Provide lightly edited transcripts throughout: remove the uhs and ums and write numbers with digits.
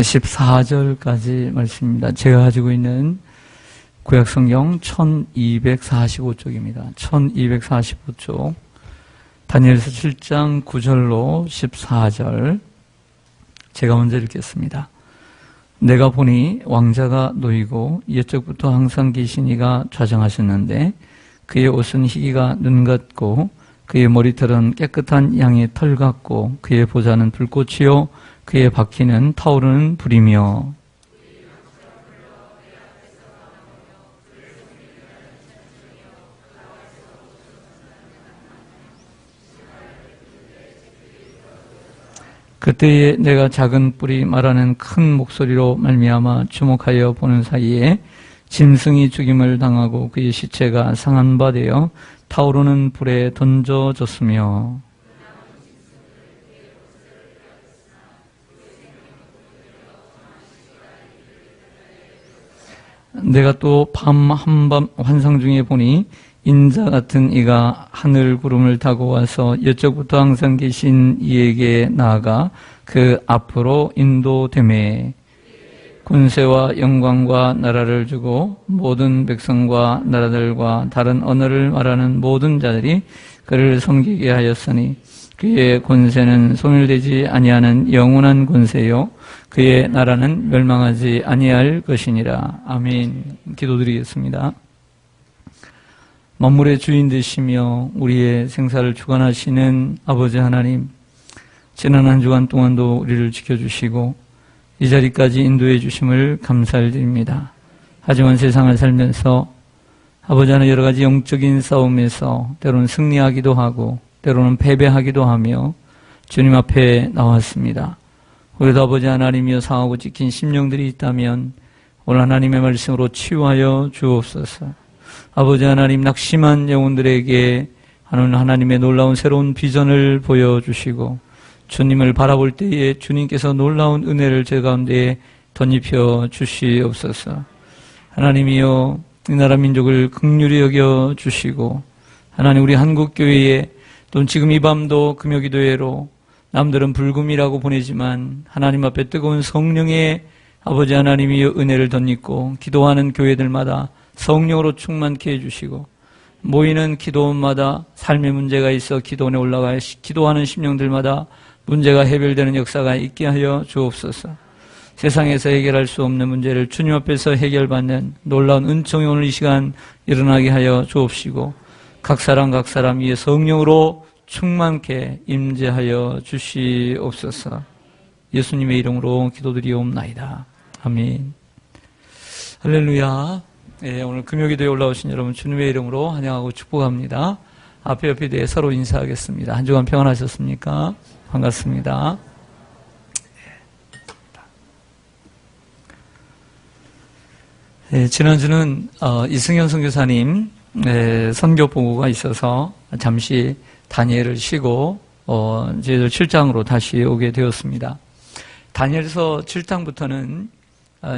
14절까지 말씀입니다. 제가 가지고 있는 구약성경 1245쪽입니다. 1245쪽 다니엘서 7장 9절로 14절 제가 먼저 읽겠습니다. 내가 보니 왕자가 놓이고 옛적부터 항상 계신 이가 좌정하셨는데 그의 옷은 희기가 눈 같고 그의 머리털은 깨끗한 양의 털 같고 그의 보좌는 불꽃이요 그의 바퀴는 타오르는 불이며 그때에 내가 작은 뿔이 말하는 큰 목소리로 말미암아 주목하여 보는 사이에 짐승이 죽임을 당하고 그의 시체가 상한 바 되어 타오르는 불에 던져졌으며 내가 또 밤 한밤 환상 중에 보니 인자 같은 이가 하늘 구름을 타고 와서 옛적부터 항상 계신 이에게 나아가 그 앞으로 인도되매 군세와 영광과 나라를 주고 모든 백성과 나라들과 다른 언어를 말하는 모든 자들이 그를 섬기게 하였으니 그의 권세는 소멸되지 아니하는 영원한 권세요 그의 나라는 멸망하지 아니할 것이니라. 아멘. 기도드리겠습니다. 만물의 주인 되시며 우리의 생사를 주관하시는 아버지 하나님, 지난 한 주간 동안도 우리를 지켜주시고 이 자리까지 인도해 주심을 감사드립니다. 하지만 세상을 살면서 아버지 하나님 여러 가지 영적인 싸움에서 때로는 승리하기도 하고 때로는 패배하기도 하며 주님 앞에 나왔습니다. 우리도 아버지 하나님이여 상하고 지킨 심령들이 있다면 오늘 하나님의 말씀으로 치유하여 주옵소서. 아버지 하나님 낙심한 영혼들에게 하나님의 놀라운 새로운 비전을 보여주시고 주님을 바라볼 때에 주님께서 놀라운 은혜를 제 가운데 덧입혀 주시옵소서. 하나님이여 이 나라 민족을 긍휼히 여겨 주시고 하나님 우리 한국교회에 또 지금 이 밤도 금요기도회로 남들은 불금이라고 보내지만 하나님 앞에 뜨거운 성령의 아버지 하나님이여 은혜를 덧입고 기도하는 교회들마다 성령으로 충만케 해주시고 모이는 기도원마다 삶의 문제가 있어 기도원에 올라가 기도하는 심령들마다 문제가 해결되는 역사가 있게 하여 주옵소서. 세상에서 해결할 수 없는 문제를 주님 앞에서 해결받는 놀라운 은총이 오늘 이 시간 일어나게 하여 주옵시고 각 사람 위에 성령으로 충만케 임재하여 주시옵소서. 예수님의 이름으로 기도드리옵나이다. 아멘. 할렐루야. 예, 오늘 금요기도에 올라오신 여러분 주님의 이름으로 환영하고 축복합니다. 앞에 옆에 대해 서로 인사하겠습니다. 한 주간 평안하셨습니까? 반갑습니다. 예, 지난주는 이승현 선교사님 선교 보고가 있어서 잠시 다니엘을 쉬고 저희들 7장으로 다시 오게 되었습니다. 다니엘서 7장부터는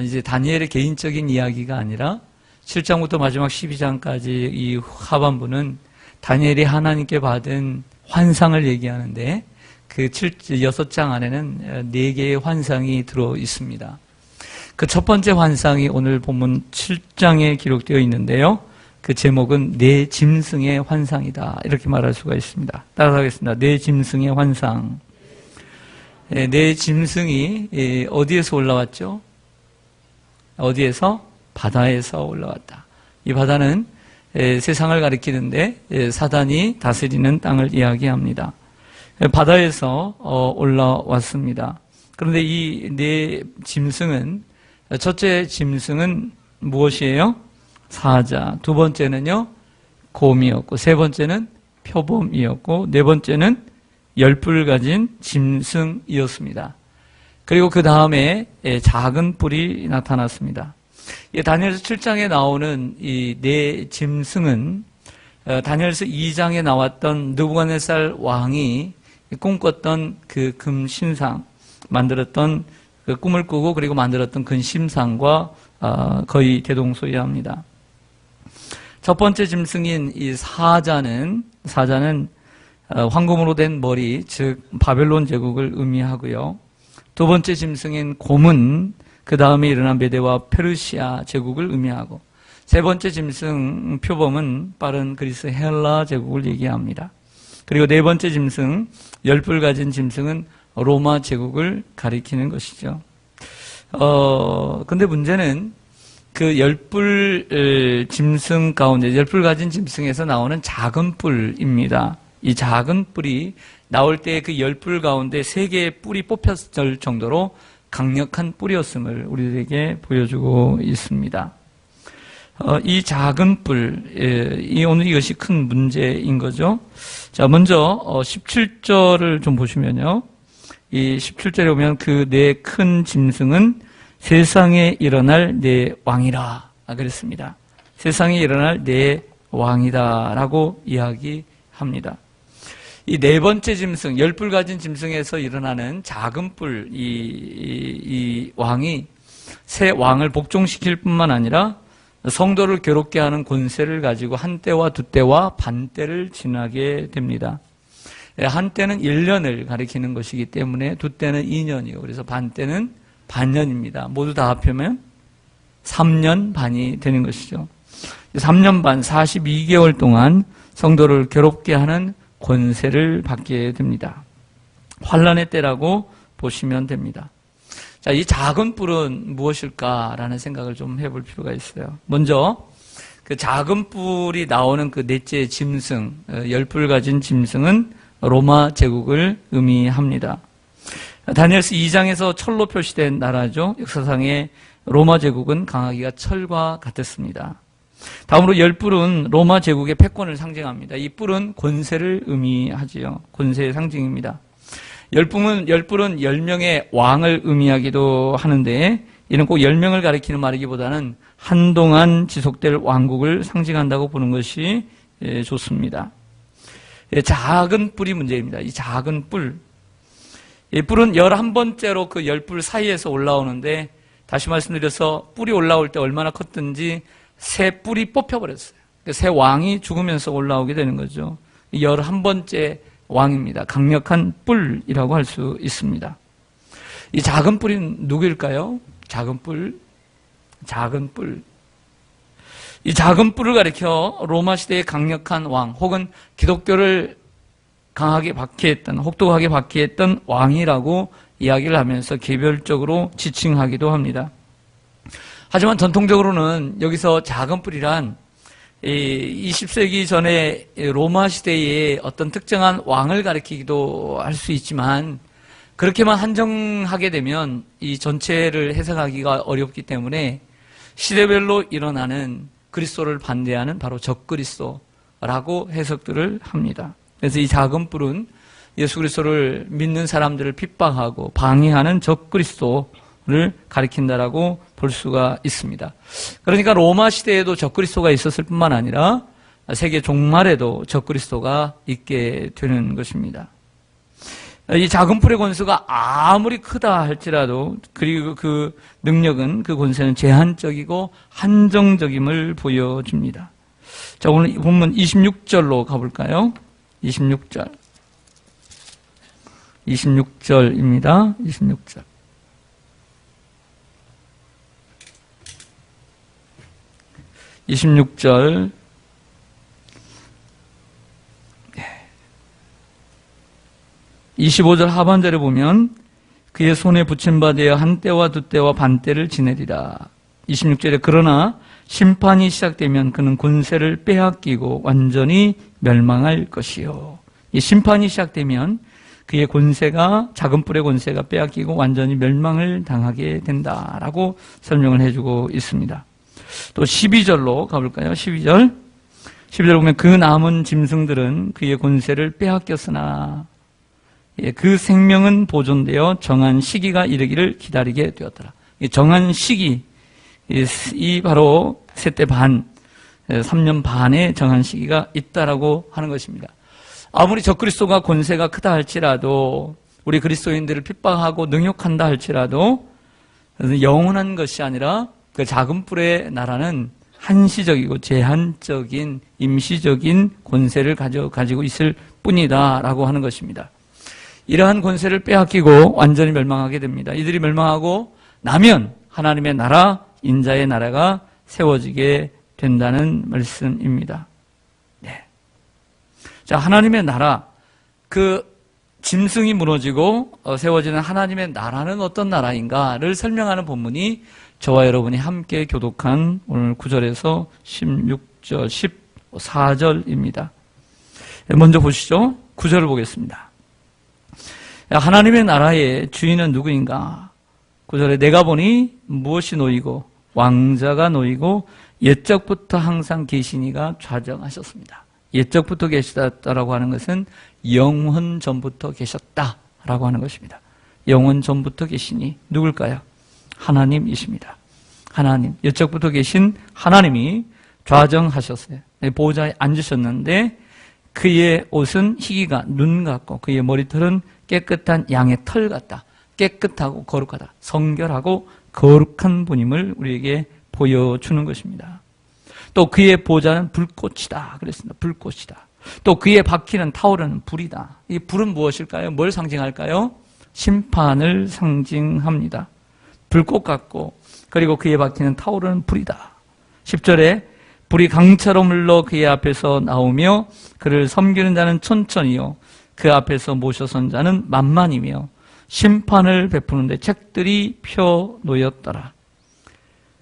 이제 다니엘의 개인적인 이야기가 아니라 7장부터 마지막 12장까지 이 하반부는 다니엘이 하나님께 받은 환상을 얘기하는데 그 6장 안에는 4개의 환상이 들어 있습니다. 그 첫 번째 환상이 오늘 본문 7장에 기록되어 있는데요. 그 제목은 네 짐승의 환상이다. 이렇게 말할 수가 있습니다. 따라하겠습니다. 네 짐승의 환상. 네 짐승이 어디에서 올라왔죠? 어디에서? 바다에서 올라왔다. 이 바다는 세상을 가리키는데 사단이 다스리는 땅을 이야기합니다. 바다에서 올라왔습니다. 그런데 이 네 짐승은 첫째 짐승은 무엇이에요? 사자. 두 번째는요 곰이었고 세 번째는 표범이었고 네 번째는 열뿔 가진 짐승이었습니다. 그리고 그 다음에 작은 뿔이 나타났습니다. 다니엘서 7장에 나오는 이 네 짐승은 다니엘서 2장에 나왔던 느부갓네살 왕이 꿈꿨던 그 금신상 만들었던 그 꿈을 꾸고 그리고 만들었던 금신상과 거의 대동소이합니다. 첫 번째 짐승인 이 사자는 황금으로 된 머리, 즉 바벨론 제국을 의미하고요. 두 번째 짐승인 곰은 그 다음에 일어난 메대와 페르시아 제국을 의미하고, 세 번째 짐승 표범은 빠른 그리스 헬라 제국을 얘기합니다. 그리고 네 번째 짐승, 열뿔 가진 짐승은 로마 제국을 가리키는 것이죠. 근데 문제는 그 열뿔 짐승 가운데, 열뿔 가진 짐승에서 나오는 작은 뿔입니다. 이 작은 뿔이 나올 때 그 열뿔 가운데 세 개의 뿔이 뽑혔을 정도로 강력한 뿔이었음을 우리들에게 보여주고 있습니다. 이 작은 뿔, 오늘 이것이 큰 문제인 거죠. 자, 먼저 17절을 좀 보시면요. 이 17절에 보면 그 네 큰 짐승은 세상에 일어날 네 왕이라 그랬습니다. 세상에 일어날 네 왕이다 라고 이야기합니다. 이 네 번째 짐승, 열뿔 가진 짐승에서 일어나는 작은 뿔, 이 왕이 새 왕을 복종시킬 뿐만 아니라 성도를 괴롭게 하는 권세를 가지고 한 때와 두 때와 반 때를 지나게 됩니다. 한 때는 1년을 가리키는 것이기 때문에 두 때는 2년이고, 그래서 반 때는 반년입니다. 모두 다 합하면 3년 반이 되는 것이죠. 3년 반, 42개월 동안 성도를 괴롭게 하는 권세를 받게 됩니다. 환란의 때라고 보시면 됩니다. 자, 이 작은 뿔은 무엇일까라는 생각을 좀 해볼 필요가 있어요. 먼저 그 작은 뿔이 나오는 그 넷째 짐승, 열뿔 가진 짐승은 로마 제국을 의미합니다. 다니엘서 2장에서 철로 표시된 나라죠. 역사상의 로마 제국은 강하기가 철과 같았습니다. 다음으로 열뿔은 로마 제국의 패권을 상징합니다. 이 뿔은 권세를 의미하지요. 권세의 상징입니다. 열뿔은 10명의 왕을 의미하기도 하는데, 이는 꼭 10명을 가리키는 말이기보다는 한동안 지속될 왕국을 상징한다고 보는 것이 좋습니다. 작은 뿔이 문제입니다. 이 작은 뿔. 이 뿔은 11번째로 그 열뿔 사이에서 올라오는데, 다시 말씀드려서 뿔이 올라올 때 얼마나 컸든지 새 뿔이 뽑혀버렸어요. 새 왕이 죽으면서 올라오게 되는 거죠. 11번째 왕입니다. 강력한 뿔이라고 할 수 있습니다. 이 작은 뿔이 누구일까요? 작은 뿔. 이 작은 뿔을 가리켜 로마 시대의 강력한 왕, 혹은 기독교를 강하게 박해했던, 혹독하게 박해했던 왕이라고 이야기를 하면서 개별적으로 지칭하기도 합니다. 하지만 전통적으로는 여기서 작은 뿔이란 20세기 전에 로마 시대의 어떤 특정한 왕을 가리키기도 할 수 있지만, 그렇게만 한정하게 되면 이 전체를 해석하기가 어렵기 때문에 시대별로 일어나는 그리스도를 반대하는 바로 적그리스도라고 해석들을 합니다. 그래서 이 작은 뿔은 예수 그리스도를 믿는 사람들을 핍박하고 방해하는 적그리스도를 가리킨다라고 볼 수가 있습니다. 그러니까 로마 시대에도 적그리스도가 있었을 뿐만 아니라 세계 종말에도 적그리스도가 있게 되는 것입니다. 이 작은 뿔의 권수가 아무리 크다 할지라도, 그리고 그 능력은, 그 권세는 제한적이고 한정적임을 보여줍니다. 자, 오늘 본문 26절로 가볼까요? 26절입니다. 26절. 26절. 25절 하반절에 보면 그의 손에 붙임 바 되어 한 때와 두 때와 반 때를 지내리라. 26절에 그러나 심판이 시작되면 그는 권세를 빼앗기고 완전히 멸망할 것이요. 이 심판이 시작되면 그의 권세가, 작은 뿔의 권세가 빼앗기고 완전히 멸망을 당하게 된다라고 설명을 해주고 있습니다. 또 12절로 가볼까요? 12절 보면 그 남은 짐승들은 그의 권세를 빼앗겼으나 그 생명은 보존되어 정한 시기가 이르기를 기다리게 되었더라. 정한 시기, 이 바로 셋대 반, 3년 반의 정한 시기가 있다라고 하는 것입니다. 아무리 적그리스도가 권세가 크다 할지라도, 우리 그리스도인들을 핍박하고 능욕한다 할지라도 영원한 것이 아니라 그 작은 뿔의 나라는 한시적이고 제한적인 임시적인 권세를 가지고 있을 뿐이다라고 하는 것입니다. 이러한 권세를 빼앗기고 완전히 멸망하게 됩니다. 이들이 멸망하고 나면 하나님의 나라, 인자의 나라가 세워지게 된다는 말씀입니다. 네. 자, 하나님의 나라, 그 짐승이 무너지고 세워지는 하나님의 나라는 어떤 나라인가를 설명하는 본문이 저와 여러분이 함께 교독한 오늘 9절에서 16절, 14절입니다. 먼저 보시죠. 9절을 보겠습니다. 하나님의 나라의 주인은 누구인가? 9절에 내가 보니 무엇이 놓이고 왕자가 놓이고 옛적부터 항상 계시니가 좌정하셨습니다. 옛적부터 계시다라고 하는 것은 영원 전부터 계셨다라고 하는 것입니다. 영원 전부터 계시니 누굴까요? 하나님이십니다. 하나님, 옛적부터 계신 하나님이 좌정하셨어요. 보호자에 앉으셨는데 그의 옷은 희기가 눈 같고 그의 머리털은 깨끗한 양의 털 같다. 깨끗하고 거룩하다. 성결하고 거룩한 분임을 우리에게 보여주는 것입니다. 또 그의 보좌는 불꽃이다 그랬습니다. 불꽃이다. 또 그의 박히는 타오르는 불이다. 이 불은 무엇일까요? 뭘 상징할까요? 심판을 상징합니다. 불꽃 같고 그리고 그의 박히는 타오르는 불이다. 10절에 불이 강처럼 흘러 그의 앞에서 나오며 그를 섬기는 자는 천천히요 그 앞에서 모셔선 자는 만만이며 심판을 베푸는데 책들이 펴 놓였더라.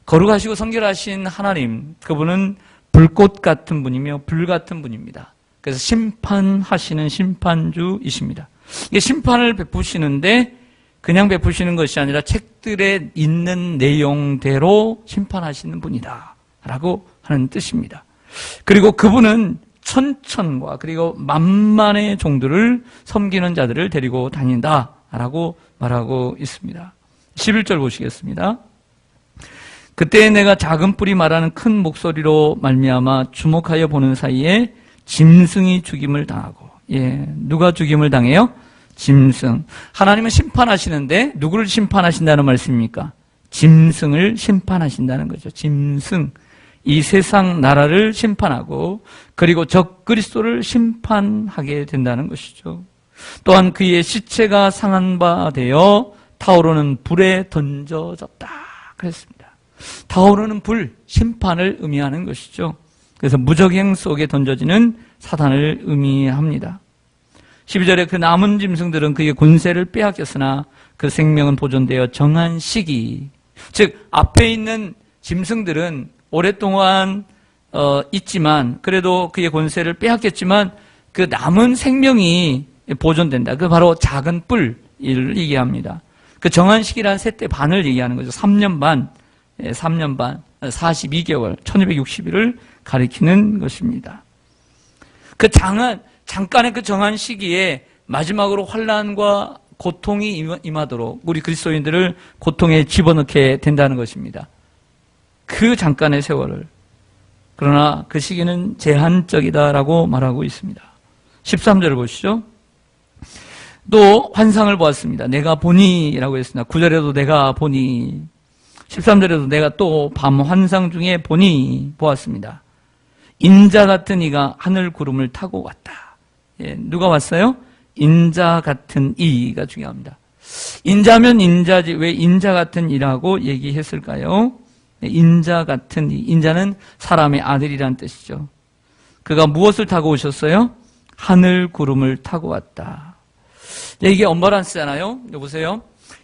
거룩하시고 성결하신 하나님, 그분은 불꽃 같은 분이며 불 같은 분입니다. 그래서 심판하시는 심판주이십니다. 이게 심판을 베푸시는데 그냥 베푸시는 것이 아니라 책들에 있는 내용대로 심판하시는 분이다 라고 하는 뜻입니다. 그리고 그분은 천천과 그리고 만만의 종들을 섬기는 자들을 데리고 다닌다라고 말하고 있습니다. 11절 보시겠습니다. 그때 내가 작은 뿔이 말하는 큰 목소리로 말미암아 주목하여 보는 사이에 짐승이 죽임을 당하고, 누가 죽임을 당해요? 짐승. 하나님은 심판하시는데 누구를 심판하신다는 말씀입니까? 짐승을 심판하신다는 거죠. 짐승. 이 세상 나라를 심판하고 그리고 적그리스도를 심판하게 된다는 것이죠. 또한 그의 시체가 상한 바 되어 타오르는 불에 던져졌다 그랬습니다. 타오르는 불, 심판을 의미하는 것이죠. 그래서 무적행 속에 던져지는 사단을 의미합니다. 12절에 그 남은 짐승들은 그의 권세를 빼앗겼으나 그 생명은 보존되어 정한 시기, 즉 앞에 있는 짐승들은 오랫동안 있지만 그래도 그의 권세를 빼앗겼지만 그 남은 생명이 보존된다. 그 바로 작은 뿔을 얘기합니다. 그 정한 시기란 세대 반을 얘기하는 거죠. 3년 반, 42개월, 1260일을 가리키는 것입니다. 그 잠깐의 그 정한 시기에 마지막으로 환난과 고통이 임하도록 우리 그리스도인들을 고통에 집어넣게 된다는 것입니다. 그 잠깐의 세월을. 그러나 그 시기는 제한적이다라고 말하고 있습니다. 13절을 보시죠. 또 환상을 보았습니다. 내가 보니라고 했습니다. 9절에도 내가 보니, 13절에도 내가 또 밤 환상 중에 보니 보았습니다. 인자 같은 이가 하늘 구름을 타고 왔다. 누가 왔어요? 인자 같은 이가 중요합니다. 인자면 인자지 왜 인자 같은 이라고 얘기했을까요? 인자 같은 이. 인자는 사람의 아들이란 뜻이죠. 그가 무엇을 타고 오셨어요? 하늘 구름을 타고 왔다. 이게 언밸런스잖아요. 보세요.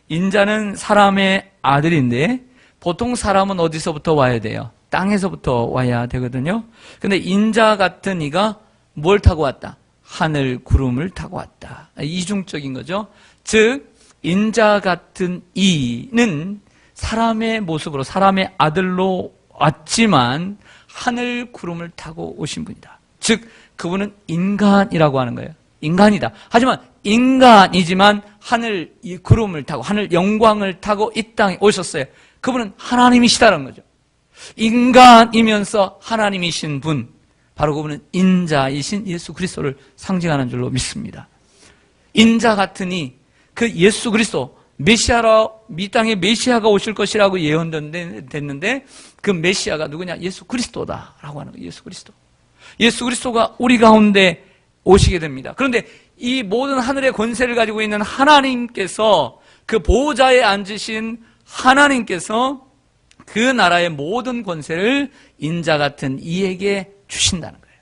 인자는 사람의 아들인데 보통 사람은 어디서부터 와야 돼요? 땅에서부터 와야 되거든요. 근데 인자 같은 이가 뭘 타고 왔다? 하늘 구름을 타고 왔다. 이중적인 거죠. 즉 인자 같은 이는 사람의 모습으로 사람의 아들로 왔지만 하늘 구름을 타고 오신 분이다. 즉 그분은 인간이라고 하는 거예요. 인간이다. 하지만 인간이지만 하늘 이 구름을 타고 하늘 영광을 타고 이 땅에 오셨어요. 그분은 하나님이시다는 거죠. 인간이면서 하나님이신 분, 바로 그분은 인자이신 예수 그리스도를 상징하는 줄로 믿습니다. 인자 같으니 그 예수 그리스도 메시아라 이 땅에 메시아가 오실 것이라고 예언됐는데 그 메시아가 누구냐? 예수 그리스도다라고 하는 거예요. 예수 그리스도. 예수 그리스도가 우리 가운데 오시게 됩니다. 그런데 이 모든 하늘의 권세를 가지고 있는 하나님께서, 그 보좌에 앉으신 하나님께서 그 나라의 모든 권세를 인자 같은 이에게 주신다는 거예요.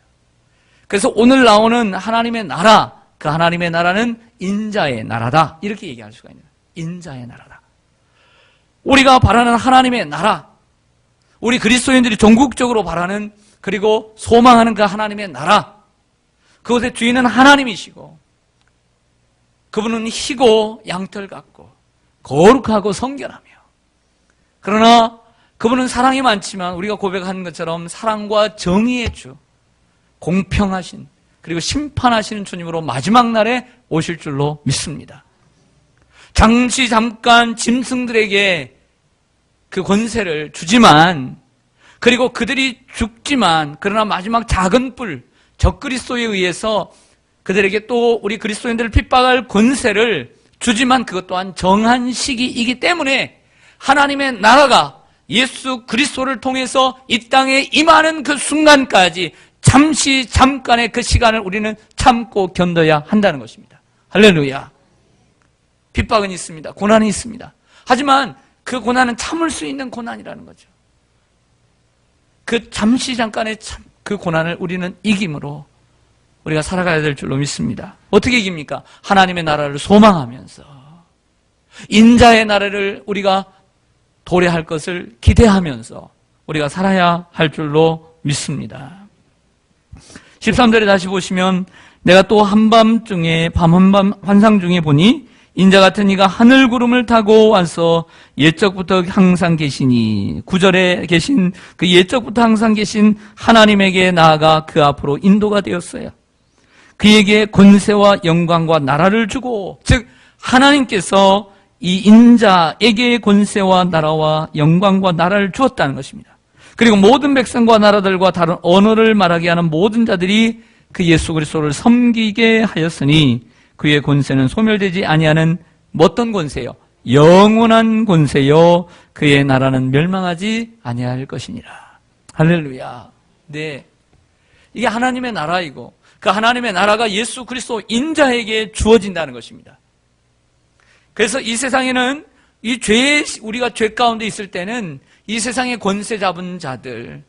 그래서 오늘 나오는 하나님의 나라, 그 하나님의 나라는 인자의 나라다, 이렇게 얘기할 수가 있는 거예요. 인자의 나라다. 우리가 바라는 하나님의 나라, 우리 그리스도인들이 전국적으로 바라는, 그리고 소망하는 그 하나님의 나라, 그것의 주인은 하나님이시고, 그분은 희고 양털 같고 거룩하고 성결하며, 그러나 그분은 사랑이 많지만 우리가 고백하는 것처럼 사랑과 정의의 주, 공평하신, 그리고 심판하시는 주님으로 마지막 날에 오실 줄로 믿습니다. 잠깐 짐승들에게 그 권세를 주지만, 그리고 그들이 죽지만, 그러나 마지막 작은 뿔, 적그리스도에 의해서 그들에게 또 우리 그리스도인들을 핍박할 권세를 주지만, 그것 또한 정한 시기이기 때문에 하나님의 나라가 예수 그리스도를 통해서 이 땅에 임하는 그 순간까지 잠깐의 그 시간을 우리는 참고 견뎌야 한다는 것입니다. 할렐루야. 핍박은 있습니다. 고난이 있습니다. 하지만 그 고난은 참을 수 있는 고난이라는 거죠. 그 잠깐의 그 고난을 우리는 이김으로 우리가 살아가야 될 줄로 믿습니다. 어떻게 이깁니까? 하나님의 나라를 소망하면서, 인자의 나라를 우리가 도래할 것을 기대하면서 우리가 살아야 할 줄로 믿습니다. 13절에 다시 보시면, 내가 또 한밤중에 밤 환상 중에 보니 인자 같은 이가 하늘 구름을 타고 와서 옛적부터 항상 계시니, 9절에 계신 그 옛적부터 항상 계신 하나님에게 나아가 그 앞으로 인도가 되었어요. 그에게 권세와 영광과 나라를 주고, 즉 하나님께서 이 인자에게 권세와 나라와 영광과 나라를 주었다는 것입니다. 그리고 모든 백성과 나라들과 다른 언어를 말하게 하는 모든 자들이 그 예수 그리스도를 섬기게 하였으니, 그의 권세는 소멸되지 아니하는 어떤 권세요? 영원한 권세요. 그의 나라는 멸망하지 아니할 것이니라. 할렐루야. 네, 이게 하나님의 나라이고, 그 하나님의 나라가 예수 그리스도 인자에게 주어진다는 것입니다. 그래서 이 세상에는 우리가 죄 가운데 있을 때는 이 세상의 권세 잡은 자들,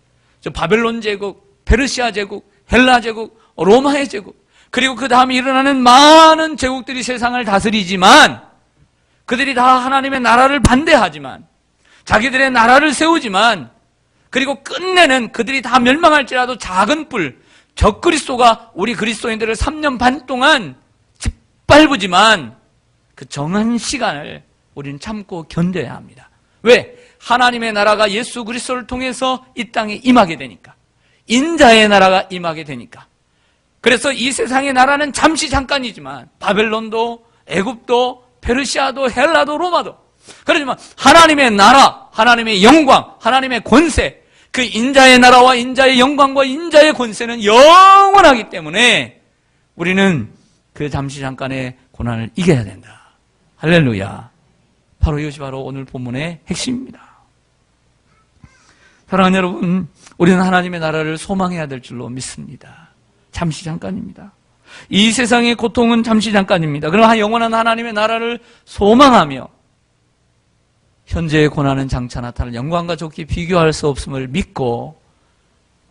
바벨론 제국, 페르시아 제국, 헬라 제국, 로마의 제국, 그리고 그 다음에 일어나는 많은 제국들이 세상을 다스리지만, 그들이 다 하나님의 나라를 반대하지만, 자기들의 나라를 세우지만, 그리고 끝내는 그들이 다 멸망할지라도 작은 뿔, 적그리스도가 우리 그리스도인들을 3년 반 동안 짓밟으지만, 그 정한 시간을 우리는 참고 견뎌야 합니다. 왜? 하나님의 나라가 예수 그리스도를 통해서 이 땅에 임하게 되니까, 인자의 나라가 임하게 되니까. 그래서 이 세상의 나라는 잠깐이지만, 바벨론도, 애굽도, 페르시아도, 헬라도, 로마도, 그렇지만 하나님의 나라, 하나님의 영광, 하나님의 권세, 그 인자의 나라와 인자의 영광과 인자의 권세는 영원하기 때문에 우리는 그 잠깐의 고난을 이겨야 된다. 할렐루야. 바로 이것이 바로 오늘 본문의 핵심입니다. 사랑하는 여러분, 우리는 하나님의 나라를 소망해야 될 줄로 믿습니다. 잠깐입니다. 이 세상의 고통은 잠깐입니다. 그러나 영원한 하나님의 나라를 소망하며 현재의 고난은 장차 나타날 영광과 좋게 비교할 수 없음을 믿고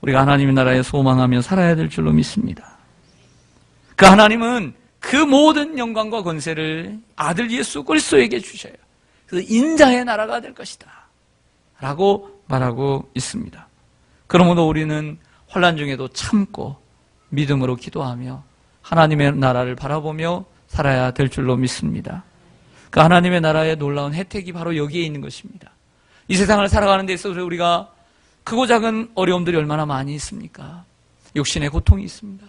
우리가 하나님의 나라에 소망하며 살아야 될 줄로 믿습니다. 그 하나님은 그 모든 영광과 권세를 아들 예수 그리스도에게 주셔요. 그래서 인자의 나라가 될 것이다 라고 말하고 있습니다. 그러므로 우리는 환난 중에도 참고 믿음으로 기도하며 하나님의 나라를 바라보며 살아야 될 줄로 믿습니다. 그 하나님의 나라의 놀라운 혜택이 바로 여기에 있는 것입니다. 이 세상을 살아가는 데 있어서 우리가 크고 작은 어려움들이 얼마나 많이 있습니까? 육신의 고통이 있습니다.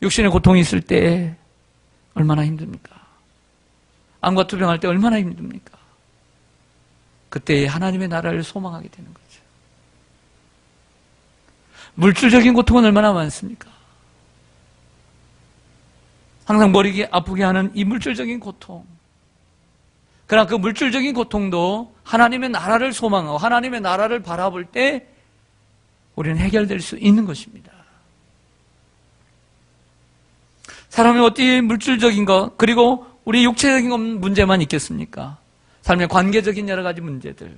육신의 고통이 있을 때 얼마나 힘듭니까? 암과 투병할 때 얼마나 힘듭니까? 그때 하나님의 나라를 소망하게 되는 거죠. 물질적인 고통은 얼마나 많습니까? 항상 머리 아프게 하는 이 물질적인 고통. 그러나 그 물질적인 고통도 하나님의 나라를 소망하고 하나님의 나라를 바라볼 때 우리는 해결될 수 있는 것입니다. 사람이 어떻게 물질적인 것, 그리고 우리 육체적인 문제만 있겠습니까? 삶의 관계적인 여러 가지 문제들.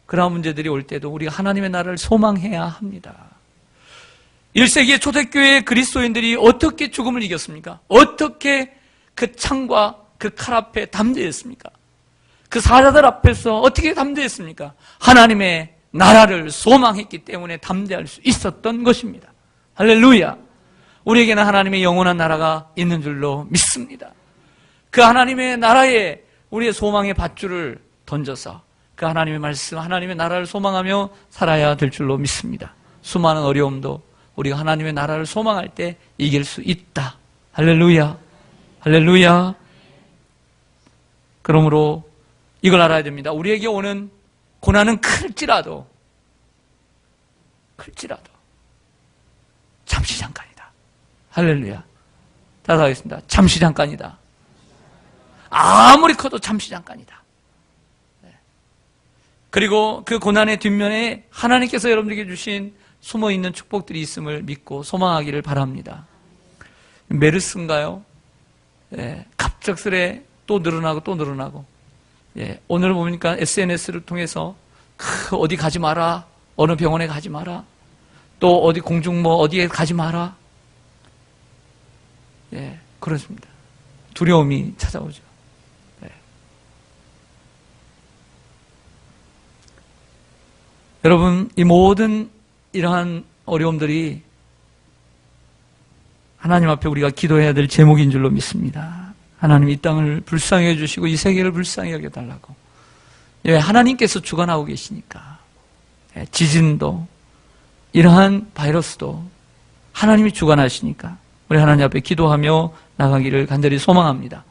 그러한 문제들이 올 때도 우리가 하나님의 나라를 소망해야 합니다. 1세기의 초대교회 그리스도인들이 어떻게 죽음을 이겼습니까? 어떻게 그 창과 그 칼 앞에 담대했습니까? 그 사자들 앞에서 어떻게 담대했습니까? 하나님의 나라를 소망했기 때문에 담대할 수 있었던 것입니다. 할렐루야! 우리에게는 하나님의 영원한 나라가 있는 줄로 믿습니다. 그 하나님의 나라에 우리의 소망의 밧줄을 던져서 그 하나님의 말씀, 하나님의 나라를 소망하며 살아야 될 줄로 믿습니다. 수많은 어려움도 우리가 하나님의 나라를 소망할 때 이길 수 있다. 할렐루야! 할렐루야! 그러므로 이걸 알아야 됩니다. 우리에게 오는 고난은 클지라도 잠시 잠깐이다. 할렐루야. 다시 하겠습니다. 잠시 잠깐이다. 아무리 커도 잠시 잠깐이다. 그리고 그 고난의 뒷면에 하나님께서 여러분들에게 주신 숨어있는 축복들이 있음을 믿고 소망하기를 바랍니다. 메르스인가요? 갑작스레 또 늘어나고 오늘 보니까 SNS를 통해서 어디 가지 마라, 어느 병원에 가지 마라, 또 어디 공중모 어디에 가지 마라. 그렇습니다. 두려움이 찾아오죠. 여러분, 이 모든 이러한 어려움들이 하나님 앞에 우리가 기도해야 될 제목인 줄로 믿습니다. 하나님 이 땅을 불쌍히 해주시고 이 세계를 불쌍히 여겨달라고. 왜? 하나님께서 주관하고 계시니까. 지진도 이러한 바이러스도 하나님이 주관하시니까 우리 하나님 앞에 기도하며 나가기를 간절히 소망합니다.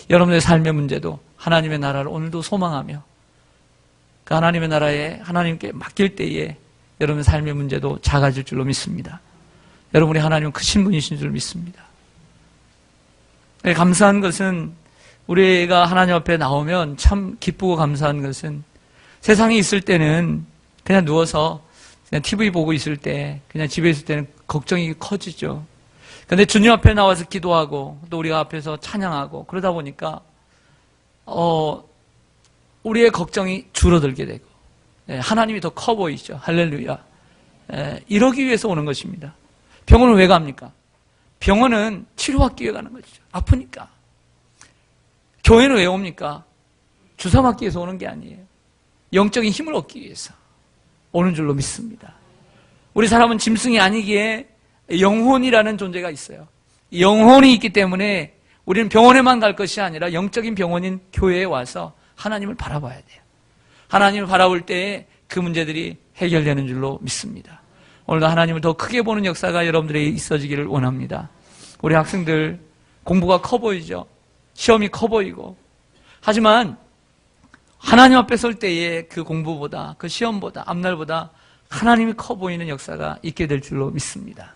여러분의 삶의 문제도 하나님의 나라를 오늘도 소망하며 그 하나님의 나라에 하나님께 맡길 때에 여러분의 삶의 문제도 작아질 줄로 믿습니다. 여러분이 하나님은 크신 분이신 줄 믿습니다. 감사한 것은 우리가 하나님 앞에 나오면 참 기쁘고 감사한 것은 세상에 있을 때는 그냥 누워서 그냥 TV 보고 있을 때 그냥 집에 있을 때는 걱정이 커지죠. 그런데 주님 앞에 나와서 기도하고 또 우리가 앞에서 찬양하고 그러다 보니까 우리의 걱정이 줄어들게 되고 하나님이 더 커 보이죠. 할렐루야. 이러기 위해서 오는 것입니다. 병원은 왜 갑니까? 병원은 치료받기 위해 가는 것이죠. 아프니까. 교회는 왜 옵니까? 주사 맞기 위해서 오는 게 아니에요. 영적인 힘을 얻기 위해서 오는 줄로 믿습니다. 우리 사람은 짐승이 아니기에 영혼이라는 존재가 있어요. 영혼이 있기 때문에 우리는 병원에만 갈 것이 아니라 영적인 병원인 교회에 와서 하나님을 바라봐야 돼요. 하나님을 바라볼 때에 그 문제들이 해결되는 줄로 믿습니다. 오늘도 하나님을 더 크게 보는 역사가 여러분들에게 있어지기를 원합니다. 우리 학생들 공부가 커 보이죠. 시험이 커 보이고. 하지만 하나님 앞에 설 때에 그 공부보다 그 시험보다 앞날보다 하나님이 커 보이는 역사가 있게 될 줄로 믿습니다.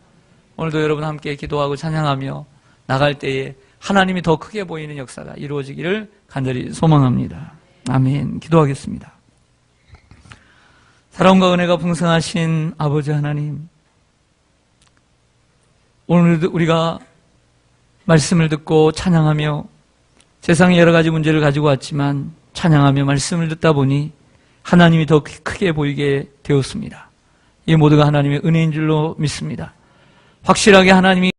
오늘도 여러분 함께 기도하고 찬양하며 나갈 때에 하나님이 더 크게 보이는 역사가 이루어지기를 간절히 소망합니다. 아멘. 기도하겠습니다. 사랑과 은혜가 풍성하신 아버지 하나님, 오늘도 우리가 말씀을 듣고 찬양하며 세상의 여러 가지 문제를 가지고 왔지만 찬양하며 말씀을 듣다 보니 하나님이 더 크게 보이게 되었습니다. 이 모두가 하나님의 은혜인 줄로 믿습니다. 확실하게 하나님이